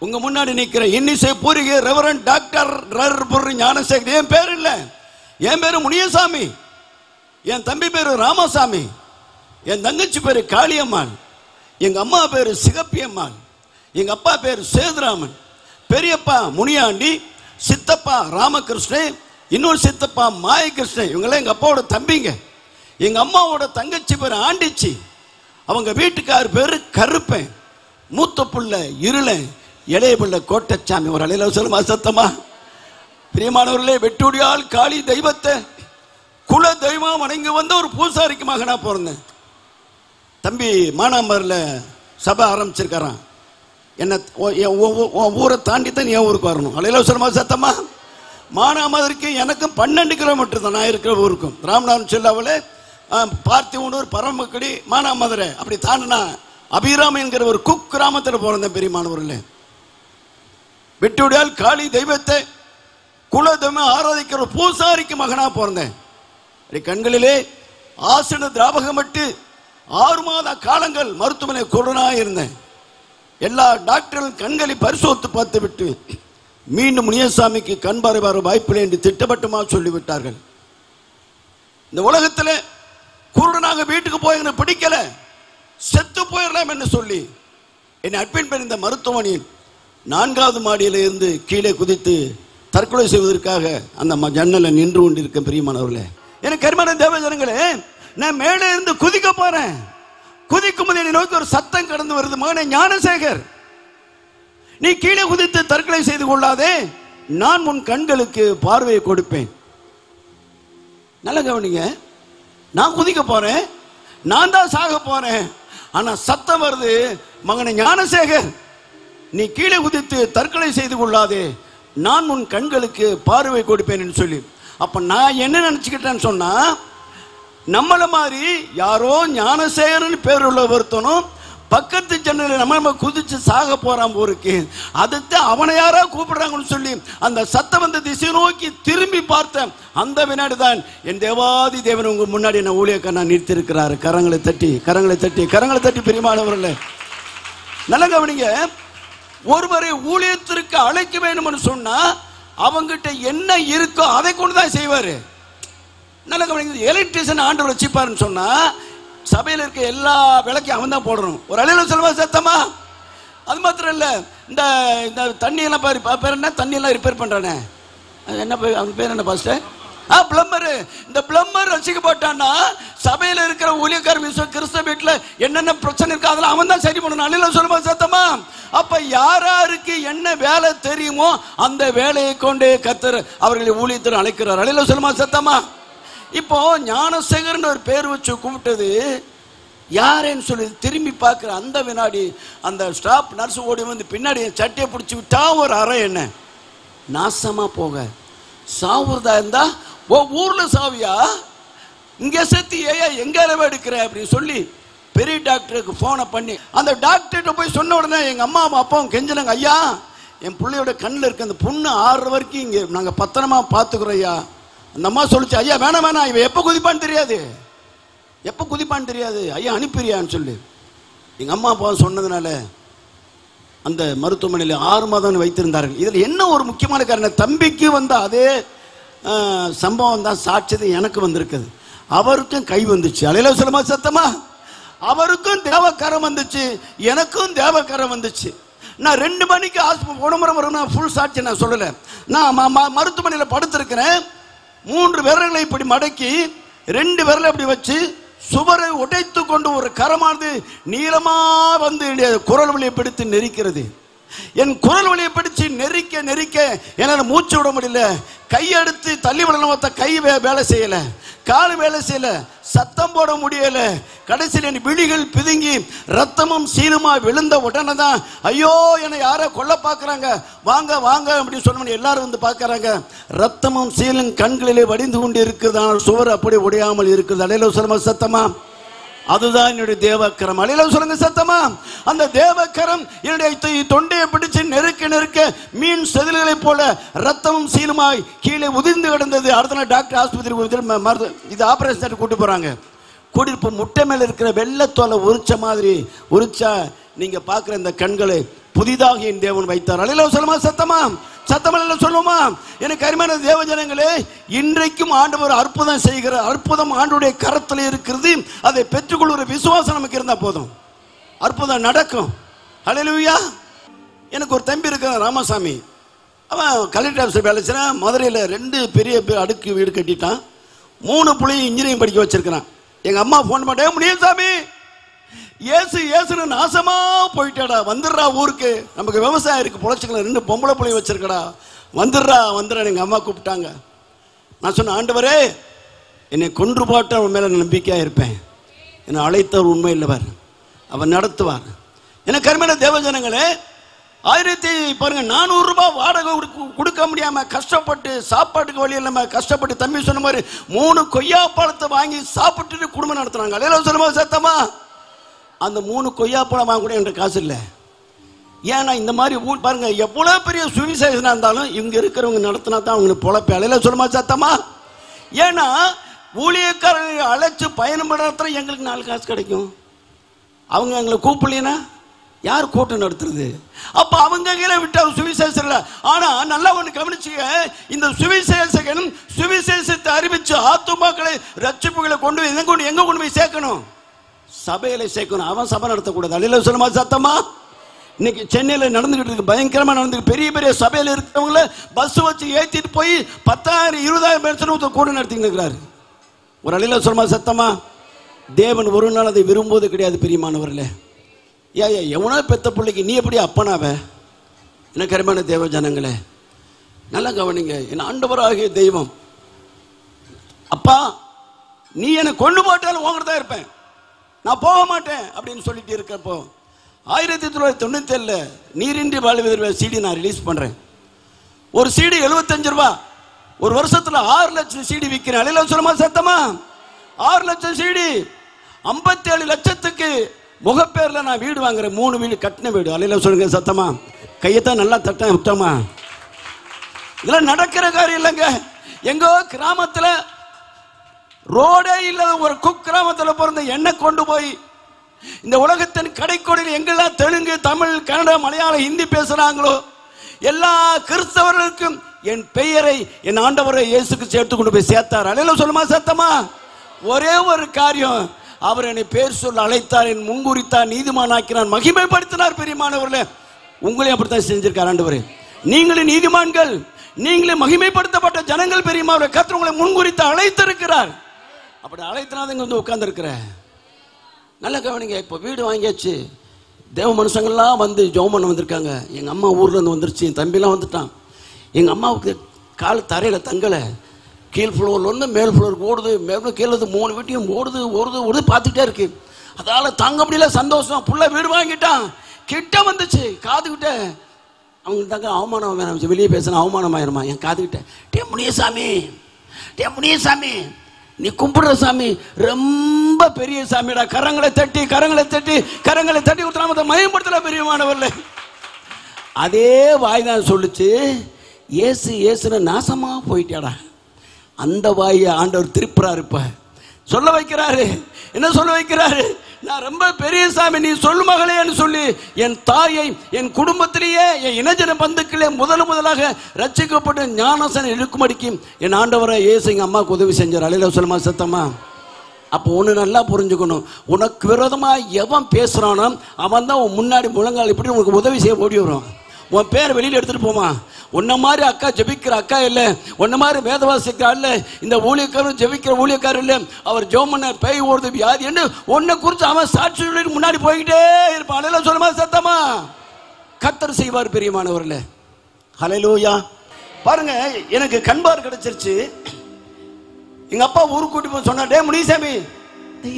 உங்க முன்னாடி நிற்கிற இன்னிசை பூரிகை ரெவரண்ட் டாக்டர் ஞானசேகர். என் பேர் இல்லை, என் பேரு முனியசாமி, என் தம்பி பேரு ராமசாமி, என் தங்கச்சி பேரு காளியம்மாள், எங்க அம்மா பேரு சிகப்பியம்மாள், எங்க அப்பா பேரு சேதுராமன், பெரியப்பா முனியாண்டி, சித்தப்பா ராமகிருஷ்ணன், இன்னொரு சித்தப்பா மாயகிருஷ்ணன். இவங்கெல்லாம் எங்க அப்பாவோட தம்பிங்க. எங்க அம்மாவோட தங்கச்சி பேரு ஆண்டிச்சி, அவங்க வீட்டுக்கார் பேரு கருப்பன், மூத்த புள்ள இருளன், இளைய பிள்ளை கோட்டச்சாமி. ஒரு அலையில சொல்லுமா சத்தமா? பிரியமானவர்களே, வெட்டுடியால் காளி தெய்வத்தை குல தெய்வம் வணங்கி வந்த ஒரு பூசாரிக்கு மகனா பிறந்தேன். தம்பி மானாமரில் சபை ஆரம்பிச்சிருக்காரான். என்ன ஊரை தாண்டி தான் என் ஊருக்கு வரணும். அலையில சொல்லுமா சத்தமா? மானாமதுரைக்கு எனக்கும் 12 கிலோமீட்டர் தான் நான் இருக்கிற ஊருக்கும். ராமநாதன் செல்லாவில் பார்த்திவனூர், பரமக்குடி, மானாமதுரை அப்படி தாண்டினா அபிராமி என்கிற ஒரு குக் கிராமத்தில் பிறந்தேன். பெரியமானவர்களே, வெட்டுடியால் காளி தெய்வத்தை குலதெய்வம் ஆராதிக்கிற ஒரு பூசாரிக்கு மகனா பிறந்தேன். கண்களிலே ஆசன திராபகமிட்டு 6 மாத காலங்கள் மருத்துவமனை கொரோனா இருந்தேன். எல்லா டாக்டர்களும் கண்களை பரிசோதித்து பார்த்து விட்டு மீண்டும் முனியசாமிக்கு கண் பார்வை வர வாய்ப்பில்லை என்று திட்டவட்டமாக சொல்லிவிட்டார்கள். இந்த உலகத்தில் குருடனாக வீட்டுக்கு போய் எனக்கு பிடிக்கல, செத்து போயிடலாம் என்று சொல்லி என்னை அட்மிட் பண்ணி இந்த மருத்துவமனையில் 4வது மாடியில் இருந்து கீழே குதித்து தற்கொலை செய்வதற்காக அந்த ஜன்னலை நின்று கொண்டிருக்க பிரியமானவர்களே, எனக்கு கரிமான தேவஜனங்களே, நான் மேலே இருந்து குதிக்க போறேன். குதிக்கும் போது என்னை நோக்கி ஒரு சத்தம் கடந்து வருது, மகனே ஞானசேகர், நீ கீழே குதித்து தற்கொலை செய்து கொள்ளாதே, நான் உன் கண்களுக்கு பார்வையை கொடுப்பேன். நல்ல கவனிங்க, நான் குதிக்க போறேன், நான் தான் சாக போறேன். ஆனா சத்தம் வருது, மகனே ஞானசேகர், நீ கீழே குதித்து தற்கொலை செய்து கொள்ளாதே, நான் உன் கண்களுக்கு பார்வை கொடுப்பேன் என்று சொல்லி. அப்ப நான் என்ன நினைச்சுக்கிட்டேன்னு சொன்னா, நம்மள மாதிரி யாரோ ஞானசேகரன் பேர் உள்ள ஒருத்தனும் பக்கத்து ஜன்னல நம்ம குதிச்சு சாக போறான் ஊருக்கு, அதுதான் அவனை யாரா கூப்பிடுறாங்கன்னு சொல்லி அந்த சத்தம் வந்த திசை நோக்கி திரும்பி பார்த்தேன். அந்த வினாடி தான் என் தேவாதி தேவன் உங்க முன்னாடி என்ன ஊழியக்கார நான் நிறுத்தி இருக்கிறாரு. கரங்களை தட்டி கரங்களை தட்டி கரங்களை தட்டி பிரியமானவர்களே, நல்ல கவனிங்க, ஒருவரை ஊழியத்திற்கு அழைக்க வேணும்னு சொன்னா அவங்கிட்ட என்ன இருக்கோ அதை கொண்டுதான் செய்வாரு. நல்ல கவனிங்க, எலக்ட்ரிஷியன் ஆண்டவர் வச்சுப்பாருன்னு சொன்னா சபையில் இருக்க எல்லா விளக்கையும் அவன் தான் போடணும். ஒரு அலையில சொல்வா சத்தமா? அது மாத்திரம் இல்ல, இந்த தண்ணி எல்லாம் பேர் என்ன, தண்ணி எல்லாம் ரிப்பேர் பண்றானே, என்ன அவன் பேர் என்ன பாஸ்டர்? பிளம்பர். இந்த பிளம்பர் ரசிக்கப்பட்டான்னா சபையில இருக்கிற ஊழியக்கார கிறிஸ்தவ வீட்டுல என்னென்ன பிரச்சனை இருக்கு அதெல்லாம் அவன் தான் சரி பண்ணணும். அலையில சொல்லுமா சத்தமா? அப்ப யாராருக்கு என்ன வேலை தெரியுமோ அந்த வேலையை கொண்டே கர்த்தர் அவர்களை ஊழியத்தில் அழைக்கிறார். அலையில சொல்லுமா சத்தமா? இப்போ ஞானசேகர்னு ஒரு பேர் வச்சு கூப்பிட்டது யாருன்னு சொல்லி திரும்பி பார்க்கிற அந்த வினாடி அந்த ஸ்டாப் நர்ஸ் ஓடி வந்து பின்னாடி சட்டையை பிடிச்சி விட்டா ஒரு அறை என்ன நாசமா போக. சாவுறதா இருந்தா ஓ ஊர்ல சாவியா, இங்க செத்து ஏயா எங்க அளவு எடுக்கிற அப்படின்னு சொல்லி பெரிய டாக்டருக்கு போனை பண்ணி அந்த டாக்டர்கிட்ட போய் சொன்ன உடனே எங்க அம்மா அப்பாவும் கெஞ்சினாங்க, ஐயா என் பிள்ளையோட கண்ணில் இருக்க அந்த புண்ணு 6 வரைக்கும் இங்க நாங்க பத்திரமா பாத்துக்கிறோம் ஐயா. அந்த அம்மா சொல்லிச்சு, ஐயா வேணாம் வேணாம், இவன் எப்ப குதிப்பான்னு தெரியாது, எப்ப குதிப்பான்னு தெரியாது, ஐயா அனுப்பிறியான்னு சொல்லி எங்க அம்மா அப்பா சொன்னதுனால அந்த மருத்துவமனையில் 6 மாதம் வைத்திருந்தார்கள். இதில் என்ன ஒரு முக்கியமான காரணம், தம்பிக்கு வந்த அதே சம்பவம் தான் சாட்சியது எனக்கு வந்திருக்குது. அவருக்கும் கை வந்துச்சு. அலையில சொல்லுமா சத்தமா? அவருக்கும் தேவக்கரம் வந்துச்சு, எனக்கும் தேவக்கரம் வந்துச்சு. நான் 2 மணிக்கு உடம்புற வரும் ஃபுல் சாட்சி நான் சொல்லலை. நான் மருத்துவமனையில் படுத்திருக்கிறேன். 3 விரல்களை இப்படி மடக்கி 2 விரலை இப்படி வச்சு சுவரை உடைத்து கொண்டு ஒரு கரமானது நீளமா வந்து குரல் வழியை பிடித்து நெரிக்கிறது. என் குரல் வழியை பிடிச்சு நெரிக்க நெரிக்க என்னால் மூச்சு விட முடியல. கையெடுத்து தள்ளி விடணும், கை வேலை செய்யல, கால் வேலை செய்யல, சத்தம் போட முடியல. கடைசியில் என் விழிகள் பிதுங்கி ரத்தமும் சீலுமா விழுந்த உடனே தான் ஐயோ என்னை யாரோ கொல்ல பார்க்குறாங்க, வாங்க வாங்க அப்படின்னு சொன்ன எல்லாரும் வந்து பார்க்குறாங்க. ரத்தமும் சீலும் கண்களிலே வடிந்து கொண்டு இருக்குது, ஆனால் சுவர் அப்படி உடையாமல் இருக்குது. அலையில சொல்லுமா சத்தமா? அதுதான் என்னுடைய தேவக்கரம். அலையில சொல்லுங்க சத்தமா? அந்த தேவக்கரம் என்னுடைய தொண்டையை பிடிச்சு நெருக்க நெருக்க மீன் செதில்களை போல ரத்தமும் சீலுமாய் கீழே உதிர்ந்து கிடந்தது. அடுத்த நாள் டாக்டர் ஆஸ்பத்திரி இது ஆபரேஷன் கூட்டு போறாங்க. கூட்டிட்டு முட்டை மேல இருக்கிற வெள்ளத்தோலை உரிச்ச மாதிரி உரிச்சா நீங்க பாக்குற இந்த கண்களை புதிதாக என் தேவன் வைத்தார். அல்லேலூயா சொல்லுமா, சத்தமா சத்தமல்ல சொல்லுமா. எனக்கு அருமையான தேவ ஜனங்களே, இன்றைக்கும் ஆண்டவர் அற்புதம் செய்கிற அற்புதம் ஆண்டவருடைய கரத்தில் இருக்கிறது. அதை பெற்றுக்கொள்கிற விசுவாசம் நமக்கு இருந்தால் போதும், அற்புதம் நடக்கும். அல்லேலூயா. எனக்கு ஒரு தம்பி இருக்கான் ராமசாமி. அவன் கலெக்டர் ஆஃபீஸர் வேலை செய்கிறான். மதுரையில் 2 பெரிய அடுக்கு வீடு கட்டிட்டான். 3 பிள்ளையும் இன்ஜினியரிங் படிக்க வச்சிருக்கிறான். எங்கள் அம்மா ஃபோன் பண்ண, முடியும் சாமி, ஏசுன்னு நாசமா போயிட்டாடா, வந்துடுறா ஊருக்கு, நமக்கு விவசாயம் இருக்கு, பொழைச்சிக்கலாம், 2 பொம்பளை பிள்ளை வச்சிருக்கடா, வந்துடுறா. எங்கள் அம்மா கூப்பிட்டாங்க. நான் சொன்னேன், ஆண்டவரே என்னை கொன்று போட்டு அவன் மேலே நம்பிக்கையாக இருப்பேன். என்னை அழைத்தவர் உண்மை இல்லவர், அவர் நடத்துவார். எனக்கு அருமையான தேவஜனங்களே, 400 ரூபாய் வாடகை கொடுக்க முடியாம கஷ்டப்பட்டு, சாப்பாட்டுக்கு வழி இல்லாம கஷ்டப்பட்டு, தம்பி சொன்ன மாதிரி 3 கொய்யா பழத்தை வாங்கி சாப்பிட்டுட்டு குடும்பம் நடத்துறாங்க. அல்லேலூயா சொல்லுமா, சத்தமா. அந்த 3 கொய்யா பழம் வாங்க கூட என்ற காசு இல்லை. ஏன்னா இந்த மாதிரி பாருங்க, எவ்வளவு பெரிய சுவிசேஷனா இருந்தாலும் இவங்க இருக்கிறவங்க நடத்தினா தான் அவங்களுக்கு பொழப்பே. அல்லேலூயா சொல்லுமா, சத்தமா. ஏன்னா ஊழியக்காரர்களை அழைச்சு பயணம் நடத்துற எங்களுக்கு 4 காசு கிடைக்கும். அவங்க எங்களை கூப்பிடலனா யார் கூட்டம் நடத்துறது? அப்ப அவங்க கையில விட்ட சுவிசேஷம் இல்லை. ஆனா நல்லா ஒண்ணு கவனிச்சுங்க, இந்த சுவிசேஷகன் சுவிசேஷத்தை அறிவிச்சு ஆத்துமாக்களை ரட்சிப்புகளை கொண்டு போய் எங்க கொண்டு போய் சேர்க்கணும்? சபையில சேர்க்கணும். அவன் சபை நடத்தக்கூடாது. அல்லேலூயா சொல்லுமா, சத்தமா. இன்னைக்கு சென்னையில் நடந்துகிட்டு இருக்கு, பயங்கரமா நடந்துருக்கு. பெரிய பெரிய சபையில் இருக்கிறவங்கள பஸ் வச்சு ஏற்றிட்டு போய் 10,000 20,000 பேர் கூட நடத்திட்டு இருக்கிறாரு. ஒரு அல்லேலூயா சொல்லுமா, சத்தமா. தேவன் ஒரு நாள் அதை விரும்புவது கிடையாது பிரியமானவர்களே. எவனோ பெத்த பிள்ளைக்கு நீ எப்படி அப்பனாவ? எனக்கு அருமையான தேவ ஜனங்களே, நல்லா கவனிங்க. என் ஆண்டவராகிய தெய்வம், அப்பா நீ என்னை கொண்டு போட்டாலும் உங்ககிட்ட தான் இருப்பேன், நான் போக மாட்டேன் அப்படின்னு சொல்லிட்டு இருக்கப்போ 1997 நீரின்றி வாழ்வதில் CD நான் ரிலீஸ் பண்றேன். ஒரு CD 75 ரூபா. ஒரு வருஷத்துல 6 லட்சம் CD விற்கிறேன். அல்லேலூயா சொல்லுமா, சத்தமா. 6 லட்சம் CD, 57 லட்சத்துக்கு முகப்பேர்ல நான் வீடு வாங்குறேன். 3 வீடு கட்டின வீடு. அல்லேலூயா சொல்லுங்க, சத்தமா. கையத்தான் நல்லா தட்ட விட்டோமா. இதெல்லாம் நடக்கிற காரியம் இல்லைங்க. எங்கோ கிராமத்துல ரோடே இல்லாத ஒரு குக்கிராமத்தில் பிறந்த என்னை கொண்டு போய் இந்த உலகத்தின் கடைக்கோடியில் எங்கெல்லாம் தெலுங்கு, தமிழ், கன்னடா, மலையாளம், ஹிந்தி பேசுறாங்களோ எல்லா கிறிஸ்தவர்களுக்கும் என் பெயரை என் ஆண்டவரை இயேசுக்கு சேர்த்து கொண்டு போய் சேர்த்தார். அல்லேலூயா சொல்லுமா, சத்தமா. ஒரே ஒரு காரியம், அவர் என்னை பேர் சொல்ல அழைத்தார், என் முன்குறித்தார், நீதிமானாக்கினார், மகிமைப்படுத்தினார். பெரியமானவர்களே, உங்களையும் அப்படித்தான் செஞ்சிருக்கார் ஆண்டவரே. நீங்களே நீதிமான்கள், நீங்களே மகிமைப்படுத்தப்பட்ட ஜனங்கள். பெரியமானவர்களே, கர்த்தர் உங்களை முன்குறித்து அழைத்திருக்கிறார். அப்படி அழைத்தனால இங்க வந்து உட்கார்ந்து இருக்கிற. நல்லா கவனிங்க. இப்போ வீடு வாங்கியாச்சு, தேவ மனுஷங்கள்லாம் வந்து ஜெபம் பண்ண வந்திருக்காங்க. எங்கள் அம்மா ஊர்ல இருந்து வந்துருச்சு, என் தம்பிலாம் வந்துட்டான். எங்கள் அம்மாவுக்கு கால் தரையில் தங்கலை, கீழ் ஃப்ளோர்லேருந்து மேல் ஃப்ளோருக்கு ஓடுது, மேலும் கீழே 3 வீட்டையும் ஓடுது பார்த்துக்கிட்டே இருக்கு. அதால தாங்க முடியல சந்தோஷம். புள்ள வீடு வாங்கிட்டான். கிட்ட வந்துச்சு, காதுகிட்ட அவங்க தாங்க அவமானம் வேணாம், வெளியே பேசினா அவமானம் ஆயிருமா. என் காதுகிட்ட, டே முனியசாமி நீ கும்பிடுற சாமி ரொம்ப பெரிய சாமிடா, கரங்களை தட்டி மயம்படுத்தல. பெரியமானவர்களே, அதே வாய் தான் சொல்லுச்சு, ஏசுன்னு நாசமா போயிட்டாடா. அந்த வாயை ஆண்டவர் திருப்புறாரு. இப்ப சொல்ல வைக்கிறாரு. என்ன சொல்ல வைக்கிறாரு? நான் ரொம்ப பெரிய சாமி, நீ சொல்லு மகளேன்னு சொல்லி என் தாயை, என் குடும்பத்திலேயே, என் இனஜன பந்துக்களே முதலாக ரட்சிக்கப்பட்டு ஞானசனம் இருக்கும்படிக்கு என் ஆண்டவரை இயேசு எங்க அம்மாவுக்கு உதவி செஞ்சார். அல்லேலூயா சொல்லுமா, சத்தமா. அப்போ ஒன்று நல்லா புரிஞ்சுக்கணும், உனக்கு விரோதமா எவன் பேசுறானோ அவன் தான் உன் முன்னாடி முழங்கால் இப்படி உனக்கு உதவி செய்ய ஓடி வரும். உன் பேரை வெளியில் எடுத்துட்டு போமா. உன்ன மாதிரி அக்கா ஜெபிக்கிற அக்கா இல்லை, உன்ன மாதிரி வேதவாசிக்கிறா இல்லை, இந்த ஊழியக்காரரும் ஜெபிக்கிற ஊழியக்காரர் இல்லை, அவர் ஜோமன பேய் ஓடுது வியாதி என்று உன்னை குறித்து அவன் சாட்சி சொல்லிட்டு முன்னாடி போய்கிட்டே இருப்பான். அல்லேலூயா சொல்லுமா, சத்தமா. கர்த்தர் செய்வார் பெரியமானவர்களே. ஹல்லேலூயா. பாருங்க, எனக்கு கண்பார் கிடைச்சிருச்சு. எங்க அப்பா ஊருக்கு கூட்டி போய் சொன்னா, டே முனிசாமி,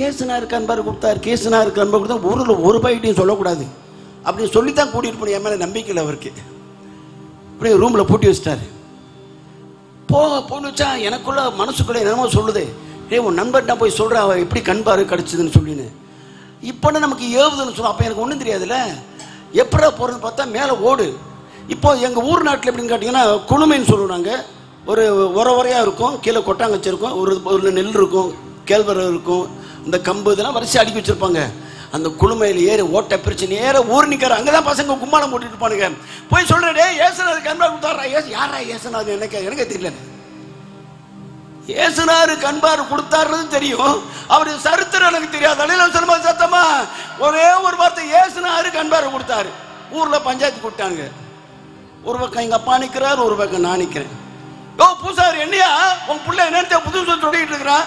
ஏசுனா இருக்கு அன்பார் கொடுத்தாரு, கேசுனா இருக்கு அன்பார் கொடுத்தா ஊரில் ஒரு பைட்டையும் சொல்லக்கூடாது அப்படின்னு சொல்லித்தான் கூட்டிட்டு போன. என் மேலே நம்பிக்கையில் அவருக்கு அப்படியே ரூமில் பூட்டி வச்சிட்டாரு. போன்னு வச்சா எனக்குள்ள மனசுக்குள்ள என்னமோ சொல்லுது, உன் நண்பர்கிட்ட போய் சொல்ற அவ எப்படி கண்பாரு கிடைச்சதுன்னு சொல்லின்னு. இப்போ நமக்கு ஏவுதுன்னு சொல்லுவோம். அப்போ எனக்கு ஒன்றும் தெரியாதுல்ல, எப்படா போகிறதுன்னு பார்த்தா மேலே ஓடு. இப்போ எங்கள் ஊர் நாட்டில் எப்படின்னு கேட்டிங்கன்னா குளுமைன்னு சொல்லுவாங்க. ஒரு உரையாக இருக்கும், கீழே கொட்டாங்கச்சி இருக்கும், ஒரு நெல் இருக்கும், கேழ்வரகு இருக்கும், இந்த கம்பு இதெல்லாம் வரிசை அடுக்கி வச்சுருப்பாங்க. அந்த குளுமையில் ஏறி ஓட்டை பிரிச்சு நேர ஊர் நிற்கிற அங்கதான் பசங்க கும்மாளம் போட்டுட்டு இருப்பானுங்க. போய் சொல்றே இயேசுநாதர் கண்பார் கொடுத்தாரா? யாரா இயேசுநாதர்? எனக்கே தெரியல. இயேசுநாதர் கண்பார் கொடுத்தாருன்னு தெரியும், அவரு சரித்திரம் எனக்கு தெரியாது. அலையில சொல்லுமா சத்தமா ஒரே ஒரு வார்த்தை, இயேசுநாதர் கண்பார் கொடுத்தாரு. ஊர்ல பஞ்சாயத்து கூப்பிட்டாங்க. ஒரு பக்கம் எங்க அப்பா நிக்கிறார், ஒரு பக்கம் நான் நிக்கிறேன். ஓ பூசாரி, என்னையா உன் பிள்ளை என்னத்த புதுசு சொல்லிட்டு இருக்கிறான்?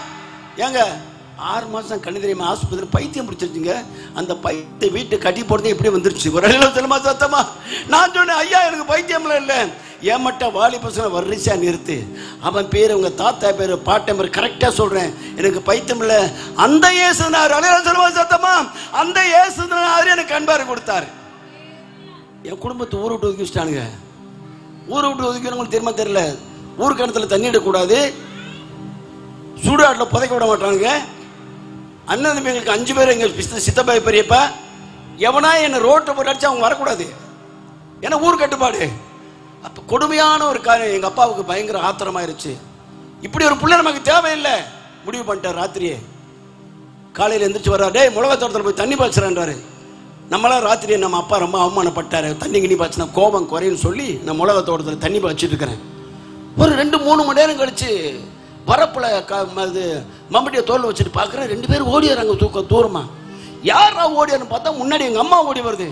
ஏங்க 6 மாசம் கண்ணு தெரியுமா ஆஸ்பத்திரி பைத்தியம் பிடிச்சிருச்சுங்க. அந்த பைத்திய வீட்டு கட்டி போடுறதே இப்படி வந்துருச்சு. ஒரு செல்லுமா சத்தமா நான் சொன்னேன், ஐயா எனக்கு பைத்தியம்லாம் இல்லை, ஏமட்ட வாலி பசங்க வரிசையா நிறுத்து, அவன் பேர் உங்க தாத்தா பேரு பாட்டன் பேர் கரெக்டா சொல்றேன், எனக்கு பைத்தியம் இல்லை. அந்த இயேசுநாதர் அலையில செல்லுமா சத்தமா அந்த இயேசுநாதர் எனக்கு கண்பார் கொடுத்தாரு. என் குடும்பத்தை ஊரை விட்டு ஒதுக்கி வச்சுட்டானுங்க. ஊரை விட்டு ஒதுக்கிறவங்களுக்கு தெரியுமா தெரியல, ஊர் கிணத்துல தண்ணி இடக்கூடாது, சூடாட்டில் புதைக்க விட மாட்டானுங்க. அண்ணன் எங்களுக்கு 5 பேர், எங்க சித்தப்பா பெரியப்பா, எவனா என்ன ரோட்டை போட்டு அடிச்சு அவங்க வரக்கூடாது, ஏன்னா ஊர் கட்டுப்பாடு. அப்ப கொடுமையான ஒரு காரியம். எங்க அப்பாவுக்கு பயங்கர ஆத்திரமாயிருச்சு. இப்படி ஒரு பிள்ளை நமக்கு தேவையில்லை முடிவு பண்ணிட்டார். ராத்திரியே காலையில் எந்திரிச்சு வர்றாரு, டேய் மிளகா தோட்டத்தில் போய் தண்ணி பாய்ச்சுறான்றாரு. நம்மளாம் ராத்திரியே நம்ம அப்பா ரொம்ப அவமானப்பட்டாரு, தண்ணி கிண்ணி பாய்ச்சினா கோபம் குறைன்னு சொல்லி நான் மிளகா தோட்டத்தில் தண்ணி பாய்ச்சிட்டு இருக்கிறேன். ஒரு 2-3 மணி நேரம் கழிச்சு வரப்புல மம்பட்டியை தோல் வச்சுட்டு பார்க்குறேன், 2 பேரும் ஓடிடுறாங்க தூரமா. யாரா ஓடியான்னு பார்த்தா முன்னாடி எங்க அம்மா ஓடி வருது.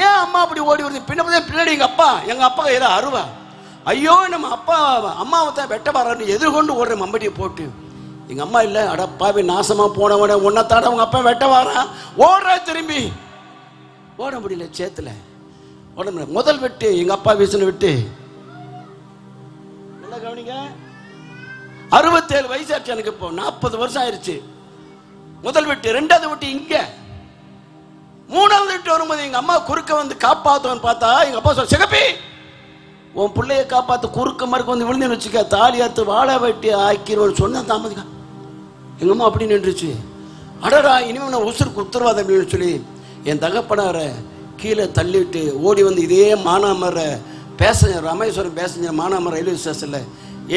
ஏன் அம்மா அப்படி ஓடி வருது? பின்னாடி எங்க அப்பா ஏதோ அருவா. ஐயோ நம்ம அம்மாவை தான் வெட்ட வரான்னு எதிர்கொண்டு ஓடுற மம்பட்டியை போட்டு. எங்க அம்மா இல்லை, அடப்பாவே நாசமா போனவன உன்னத்தாட அவங்க அப்பா வெட்ட வாரான். ஓடுறா, திரும்பி ஓட முடியல, சேத்துல ஓட முடியல. முதல் வெட்டு எங்க அப்பா வீசின வெட்டு. நல்லா கவனிங்க, 67 வயசு ஆச்சு எனக்கு. இப்போ 40 வருஷம் ஆயிடுச்சு. முதல் வெட்டு. 2வது வெட்டு இங்க. 3வது வெட்டு வரும்போது எங்க அம்மா குறுக்க வந்து காப்பாத்துவன்னு பார்த்தா எங்க அப்பா சொல்ல, சிகப்பி உன் பிள்ளைய காப்பாத்து, குறுக்க மறுக்க வந்து விழுந்து வச்சுக்க, தாலி அறுத்து வாழை வெட்டி ஆக்கிடுவோன்னு சொன்ன தாமதிக்கா. எங்க அம்மா அப்படி நின்றுச்சு. அடடா இனிமே நான் உசுருக்கு உத்தரவாதம் அப்படின்னு சொல்லி என் தகப்பனார கீழே தள்ளிவிட்டு ஓடி வந்து இதே மானாமர பேசஞ்சர் ராமேஸ்வரம் பேசஞ்சர் மானாமர ரயில்வே ஸ்டேஷன்ல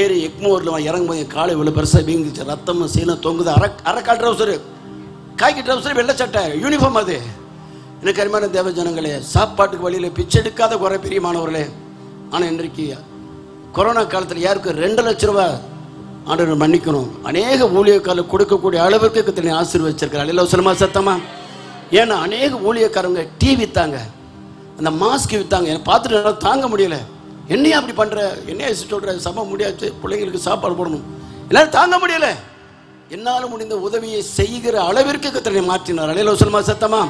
ஏறி எக்மோரில் இறங்கும்போது என் காலை இவ்வளோ பெருசாக வீங்கிச்சு, ரத்தமும் சீனம் தொங்குது. அரைக்கால் ட்ரௌசரு, காய்க்கு ட்ரௌசரு, வெள்ளை சட்டை, யூனிஃபார்ம். அது எனக்கு அருமையான தேவ ஜனங்களே, சாப்பாட்டுக்கு வழியில் பிச்சை எடுக்காத குறை பெரிய மாணவர்களே. ஆனால் இன்றைக்கு கொரோனா காலத்தில் யாருக்கு 2 லட்சம் ரூபா ஆண்டவர் மன்னிக்கணும், அநேக ஊழியக்காரர்கள் கொடுக்கக்கூடிய அளவுக்கு தன்னை ஆசீர்வதிச்சிருக்கிறார். இல்லை சொல்லுமா சத்தமா? ஏன்னா அநேக ஊழியக்காரங்க டீ வித்தாங்க, அந்த மாஸ்க் வித்தாங்க. என்னை பார்த்துட்டு தாங்க முடியல. என்னையா அப்படி பண்ற, என்னையா சொல்ற, சபை முடியாது, பிள்ளைங்களுக்கு சாப்பாடு போடணும், எல்லாரும் தாங்க முடியல. என்னால் முடிந்த உதவியை செய்கிற அளவிற்கு கர்த்தரை மாற்றினார். அல்லேலூயா சொல்லுமா சத்தமா?